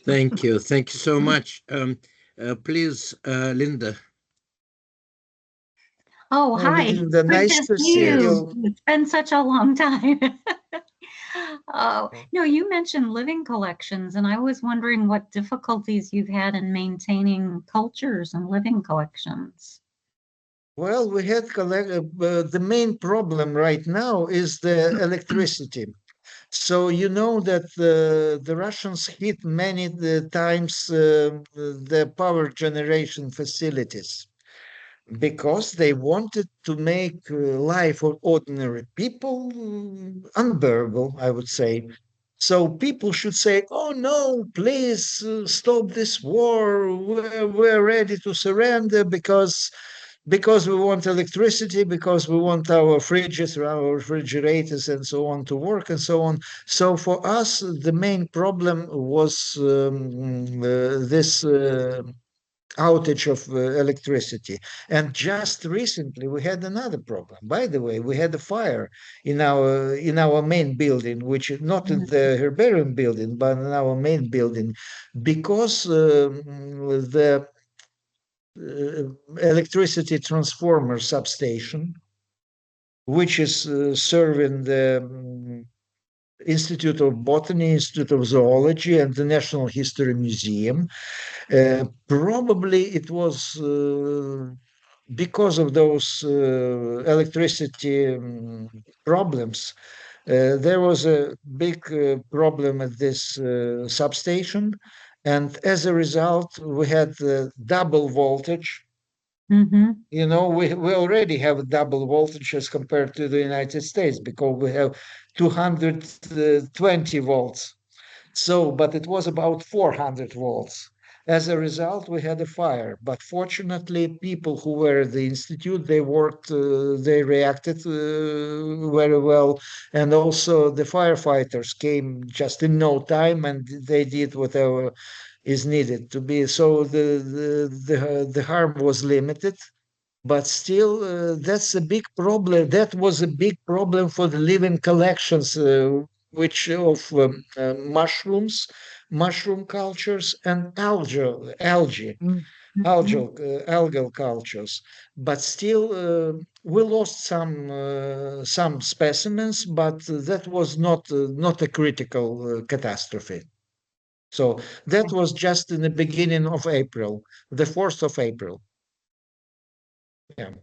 Thank you. Thank you so much. Please, Linda. Oh, hi. Linda, Good nice to to see see you. you. It's been such a long time. Oh, no, you mentioned living collections, and I was wondering what difficulties you've had in maintaining cultures and living collections. Well, we had the main problem right now is the electricity. So you know that the Russians hit many times the power generation facilities because they wanted to make life of ordinary people unbearable, I would say. So people should say, "Oh no, please stop this war. We're ready to surrender because we want electricity, because we want our fridges, our refrigerators, and so on to work, and so on." So for us, the main problem was this outage of electricity. And just recently, we had another problem. By the way, we had a fire in our main building, which is not in the herbarium building, but in our main building, because the electricity transformer substation, which is serving the Institute of Botany, Institute of Zoology, and the National History Museum. Probably it was because of those electricity problems. There was a big problem at this substation, and as a result, we had double voltage. Mm-hmm. You know, we already have a double voltage as compared to the United States because we have 220 volts. So, but it was about 400 volts. As a result, we had a fire. But fortunately, people who were at the institute, they worked, they reacted very well. And also the firefighters came just in no time and they did whatever is needed to be. So the harm was limited. But still, that's a big problem. That was a big problem for the living collections, which of mushrooms, mushroom cultures, and algal cultures. But still, we lost some specimens, but that was not a critical catastrophe. So that was just in the beginning of April, the 4th of April. Yeah.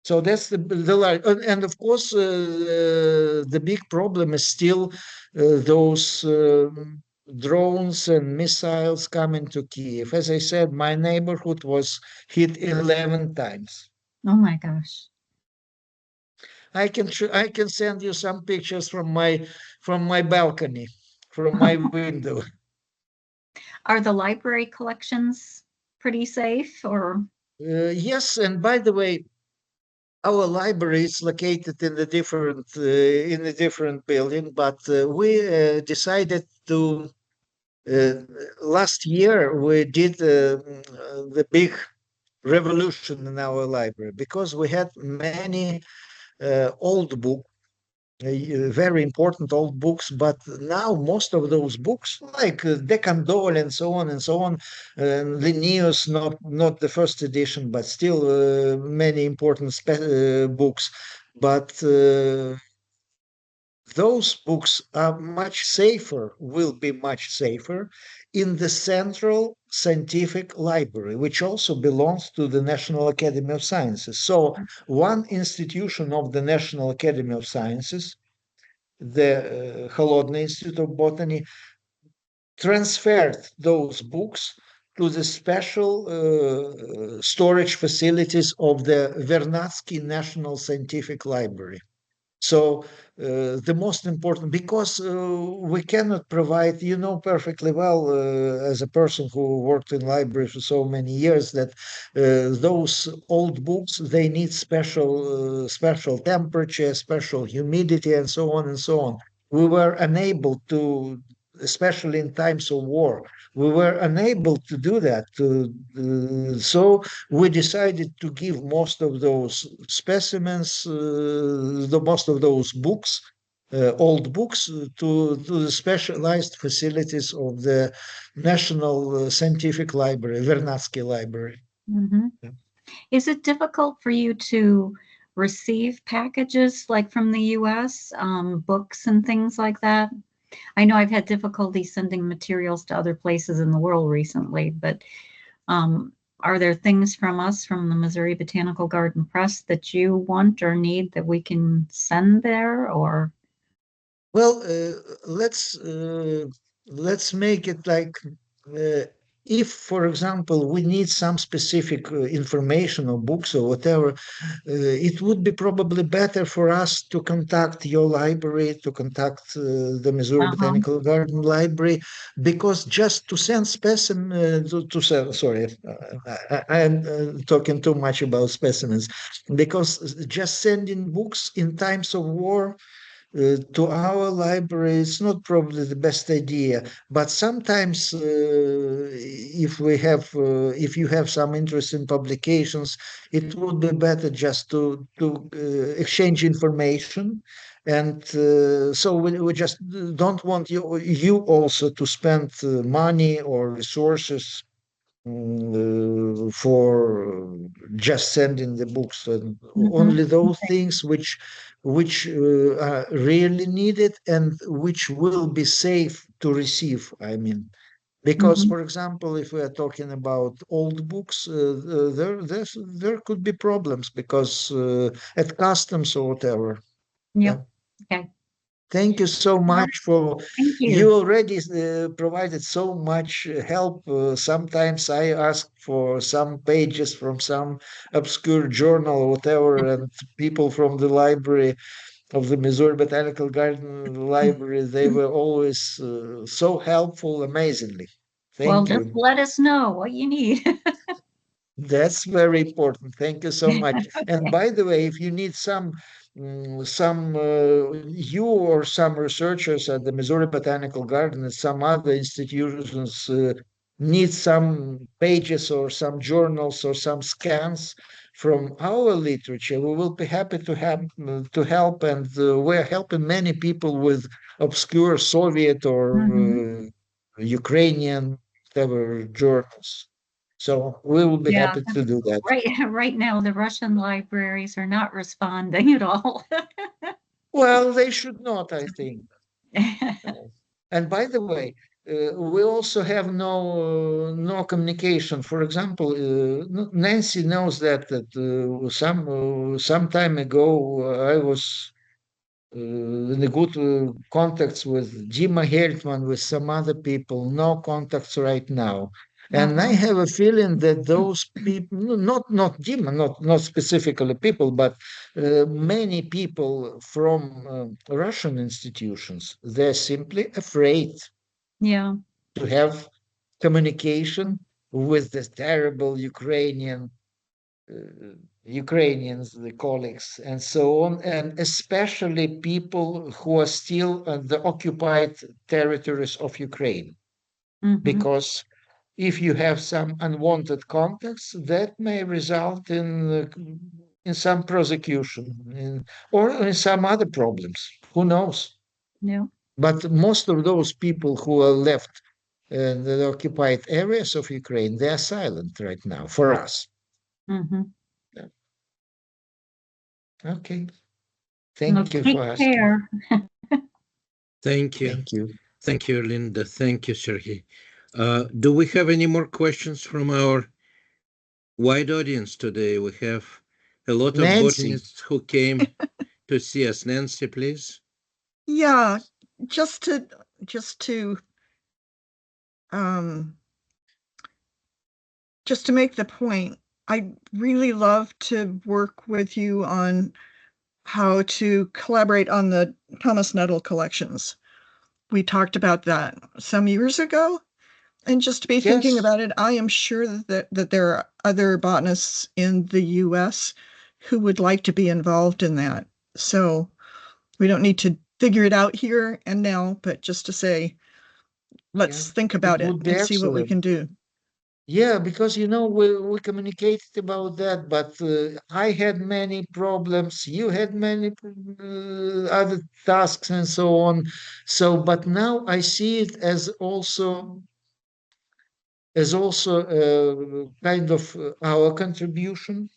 So that's and of course the big problem is still those drones and missiles coming to Kyiv. As I said, my neighborhood was hit 11 times. Oh my gosh. I can send you some pictures from my balcony, from my window. Are the library collections pretty safe or? Yes, and by the way, our library is located in a different building, but we decided to last year we did the big revolution in our library because we had many old books very important old books, but now most of those books, like Decandole and so on and so on, Linnaeus, not the first edition, but still many important books. But those books are much safer, will be much safer in the Central Scientific Library, which also belongs to the National Academy of Sciences. So one institution of the National Academy of Sciences, the Kholodny Institute of Botany, transferred those books to the special storage facilities of the Vernadsky National Scientific Library. So the most important, because we cannot provide, you know perfectly well, as a person who worked in library for so many years, that those old books, they need special temperature, special humidity, and so on and so on. We were unable to, especially in times of war, we were unable to do that. So we decided to give most of those specimens, most of those books, old books, to the specialized facilities of the National Scientific Library, Vernadsky Library. Mhm. Yeah. Is it difficult for you to receive packages like from the US, books and things like that? I know I've had difficulty sending materials to other places in the world recently, but are there things from us, from the Missouri Botanical Garden Press, that you want or need that we can send there, or? Well, let's make it like uh, if, for example, we need some specific information or books or whatever, it would be probably better for us to contact your library, to contact the Missouri Uh-huh. Botanical Garden Library, because just to send specimen, sorry, I'm talking too much about specimens, because just sending books in times of war to our library is not probably the best idea, but sometimes if you have some interest in publications, it would be better just to exchange information. And so we just don't want you also to spend money or resources for just sending the books, and Mhm. only those Okay. things which are really needed and which will be safe to receive. I mean, because, Mhm. for example, if we are talking about old books, there could be problems because at customs or whatever. Yep. Yeah. Okay. Thank you so All right. much for Thank you. you already provided so much help. Sometimes I ask for some pages from some obscure journal or whatever, and people from the library of the Missouri Botanical Garden Library, they were always so helpful, amazingly. Well, Thank just you. let us know what you need. That's very important. Thank you so much. And Okay. by the way, if you need you or some researchers at the Missouri Botanical Garden and some other institutions need some pages or some journals or some scans from our literature, we will be happy to help. And we're helping many people with obscure Soviet or Mhm. Ukrainian whatever journals. So we will be Yeah. happy to do that. Right. Right now, the Russian libraries are not responding at all. Well, they should not, I think. And by the way, we also have no communication. For example, Nancy knows that some time ago I was in a good contacts with Dima Heltman, with some other people, no contacts right now. And I Uh-huh. have a feeling that those people, not Dima, not specifically people, but many people from Russian institutions, they're simply afraid Yeah. to have communication with the terrible Ukrainians, the colleagues, and so on, and especially people who are still on the occupied territories of Ukraine. Hmm. Because if you have some unwanted contacts, that may result in some prosecution or in some other problems. Who knows? Yeah. But most of those people who are left in the occupied areas of Ukraine, they are silent right now for us. Mm-hmm. Okay. Well, Thank you take for asking. care. Thank you. Thank you. Thank you, Linda. Thank you, Sergei. Do we have any more questions from our wide audience today? We have a lot of Nancy. botanists who came to see us. Nancy, please. Yeah, just to um just to make the point, I really love to work with you on how to collaborate on the Thomas Nettle collections. We talked about that some years ago, and just to be thinking Yes. about it, I am sure that there are other botanists in the US who would like to be involved in that. So we don't need to figure it out here and now, but just to say, let's Yeah, think it about it would be and see what we excellent. can do. Yeah, because we communicated about that, but I had many problems. You had many other tasks and so on. So, but now I see it as also kind of our contribution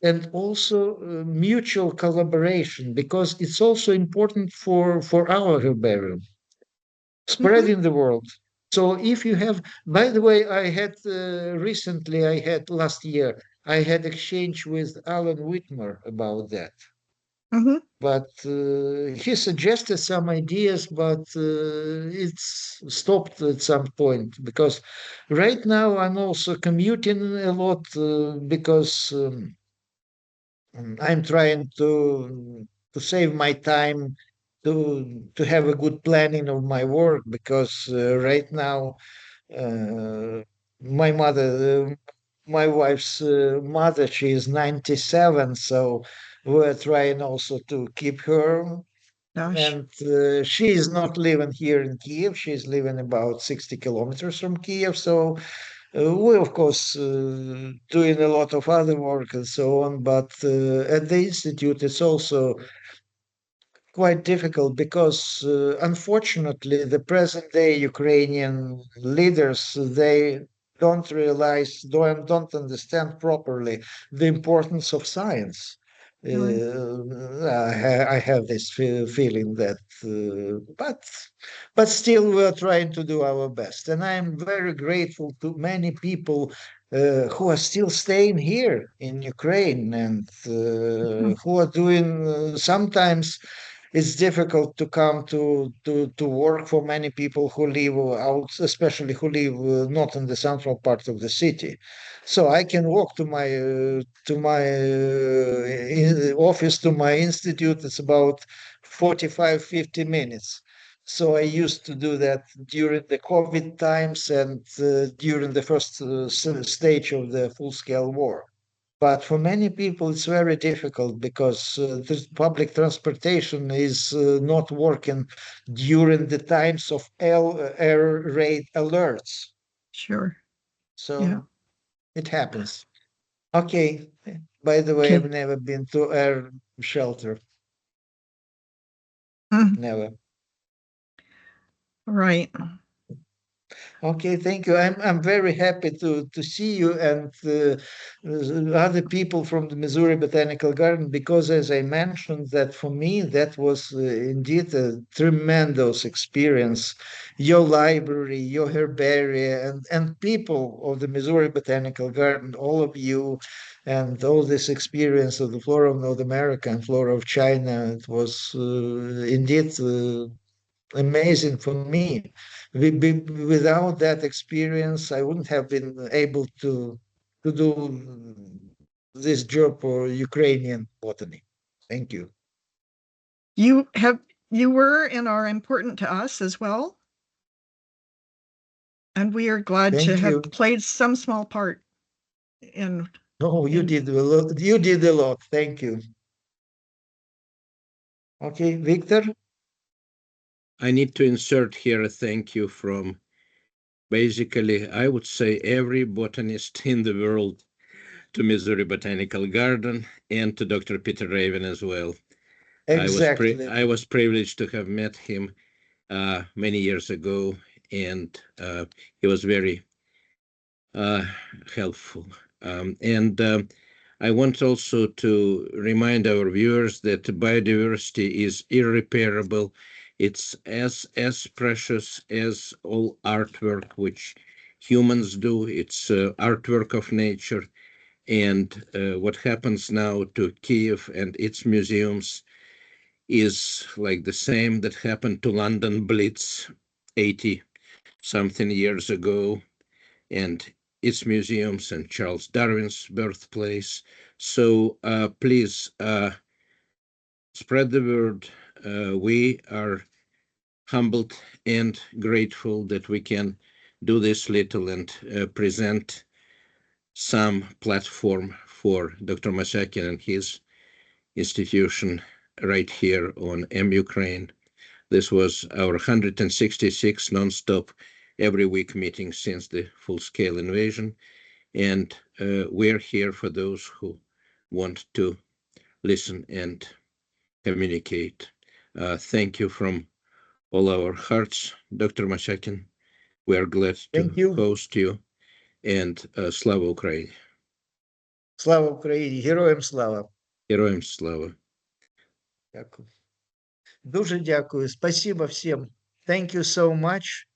and also mutual collaboration because it's also important for our herbarium spread Mhm. in the world. So if you have, by the way, I had recently, I had last year, I had exchange with Alan Whitmer about that. Mhm. But he suggested some ideas, but it's stopped at some point because right now I'm also commuting a lot because I'm trying to save my time to have a good planning of my work because right now uh, my mother, my wife's mother, she is 97, so we're trying also to keep her. Gosh. And she is not living here in Kyiv. She's living about 60 kilometers from Kyiv. So we, of course, doing a lot of other work and so on. But at the institute, it's also quite difficult because unfortunately the present day Ukrainian leaders they don't understand properly the importance of science. Really? I have this feeling that, but still we're trying to do our best, and I'm very grateful to many people who are still staying here in Ukraine and who are doing sometimes it's difficult to come to work for many people who live out, especially who live not in the central part of the city. So I can walk to my office, to my institute. It's about 45, 50 minutes. So I used to do that during the COVID times and during the first stage of the full-scale war. But for many people, it's very difficult because the public transportation is not working during the times of air raid alerts. Sure. Yeah. So it happens. Okay. By the way, Okay. I've never been to air shelter. Mm, Never. right. Okay, thank you. I'm very happy to see you and other people from the Missouri Botanical Garden because, as I mentioned, that for me that was indeed a tremendous experience. Your library, your herbarium, and people of the Missouri Botanical Garden, all of you, and all this experience of the flora of North America and flora of China, it was indeed. Amazing for me. Without that experience, I wouldn't have been able to do this job for Ukrainian botany. Thank you. You were and are important to us as well. And we are glad to Thank have you. played some small part in Oh, you in did a lot. You did a lot. Thank you. Okay, Victor. I need to insert here a thank you from basically, I would say, every botanist in the world to Missouri Botanical Garden and to Dr. Peter Raven as well. Exactly. I was privileged to have met him many years ago, and he was very helpful. And I want also to remind our viewers that biodiversity is irreparable. It's as precious as all artwork which humans do. It's artwork of nature. And what happens now to Kyiv and its museums is like the same that happened to London Blitz 80 something years ago, and its museums and Charles Darwin's birthplace. So please spread the word. We are humbled and grateful that we can do this little and present some platform for Dr. Mosyakin and his institution right here on MUkraine. This was our 166 non-stop every week meeting since the full-scale invasion. And we're here for those who want to listen and communicate. Thank you from all our hearts, Dr. Mosyakin. We are glad to host you. And Slava Ukraini. Слава Україні! Героям слава! Героям слава! Дякую. Дуже дякую. Спасибо всім. Thank you so much.